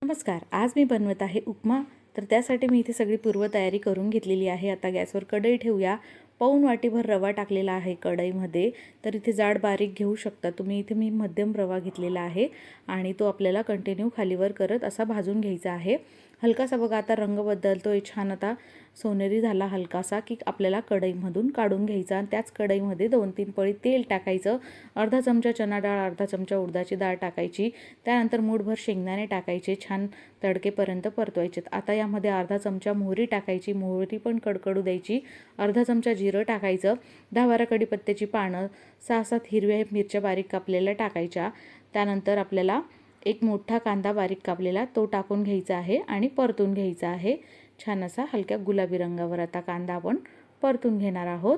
नमस्कार. आज मी बनवत आहे उपमा. तर त्यासाठी मी इथे सगळी पूर्वतयारी करून घेतलेली आहे. आता गॅसवर कढई ठेवूया. पाऊण वाटीभर रवा टाकलेला आहे कढईमध्ये. तर इथे जाड बारीक घेऊ शकता तुम्ही. इथे मी मध्यम रवा घेतलेला आहे आणि तो आपल्याला कंटिन्यू खालीवर करत असा भाजून घ्यायचा आहे. हलकासा बघा आता रंग बदलतोय, छान आता सोनेरी झाला हलकासा, की आपल्याला कढईमधून काढून घ्यायचा आणि त्याच कढईमध्ये 2-3 पळी तेल टाकायचं. अर्धा चमचा चणा डाळ, अर्धा चमचा उडदाची डाळ टाकायची. त्यानंतर मूठभर शेंगदाणे टाकायचे, छान तडकेपर्यंत परतवायचे. आता यामध्ये अर्धा चमचा मोहरी टाकायची, मोहरी पण कडकडू द्यायची. अर्धा चमचा जिरं टाकायचं, 10-12 कढीपत्त्याची पानं, 6-7 हिरव्या मिरच्या बारीक कापलेल्या टाकायच्या. त्यानंतर आपल्याला एक मोठा कांदा बारीक कापलेला तो टाकून घ्यायचा आहे आणि परतून घ्यायचा आहे. छान असा हलक्या गुलाबी रंगावर आता कांदा आपण परतून घेणार आहोत.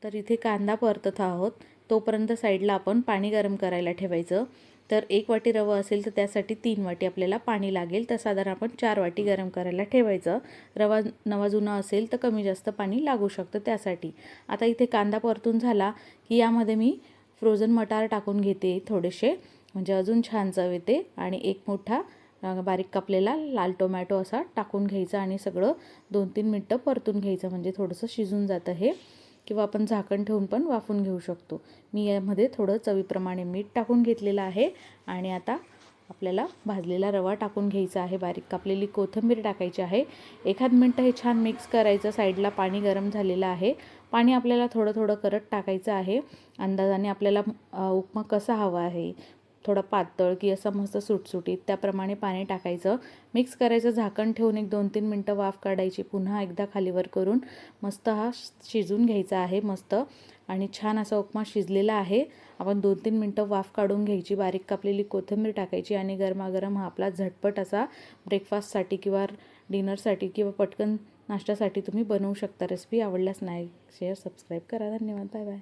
तर इथे कांदा परतत आहोत तोपर्यंत साईडला आपण पाणी गरम करायला ठेवायचं. तर 1 वाटी रवा असेल तर त्यासाठी 3 वाटी आपल्याला पाणी लागेल. तर साधारण आपण 4 वाटी गरम करायला ठेवायचं. रवा नवा जुना असेल तर कमी जास्त पाणी लागू शकतं त्यासाठी. आता इथे कांदा परतून झाला की यामध्ये मी फ्रोझन मटार टाकून घेते थोडेसे, म्हणजे अजून छान चव येते. आणि एक मोठा बारीक कापलेला लाल टोमॅटो असा टाकून घ्यायचा आणि सगळं 2-3 मिनटं परतून घ्यायचं, म्हणजे थोडंसं शिजून जातं हे. किंवा आपण झाकण ठेवून पण वाफवून घेऊ शकतो. मी यामध्ये थोडं चवीप्रमाणे मीठ टाकून घेतलेलं आहे. आणि आता आपल्याला भाजलेला रवा टाकून घ्यायचा आहे. बारीक कापलेली कोथिंबीर टाकायची आहे. 1 मिनिट हे छान मिक्स करायचं. साईडला पाणी गरम झालेलं आहे. पाणी आपल्याला थोडं थोडं करत टाकायचं आहे. अंदाजाने आपल्याला उपमा कसा हवा आहे, थोडा पातळ की असं मस्त सुटसुटीत, त्याप्रमाणे पाणी टाकायचं. मिक्स करायचं, झाकण ठेवून एक 2-3 मिनटं वाफ काढायची. पुन्हा एकदा खालीवर करून मस्त हा शिजून घ्यायचा आहे मस्त. आणि छान असा उपमा शिजलेला आहे. आपण 2-3 मिनटं वाफ काढून घ्यायची. बारीक कापलेली कोथिंबीर टाकायची आणि गरमागरम हा आपला झटपट असा ब्रेकफास्टसाठी किंवा डिनरसाठी किंवा पटकन नाश्त्यासाठी तुम्ही बनवू शकता. रेसिपी आवडल्यास लाईक, शेअर, सबस्क्राईब करा. धन्यवाद. Bye bye.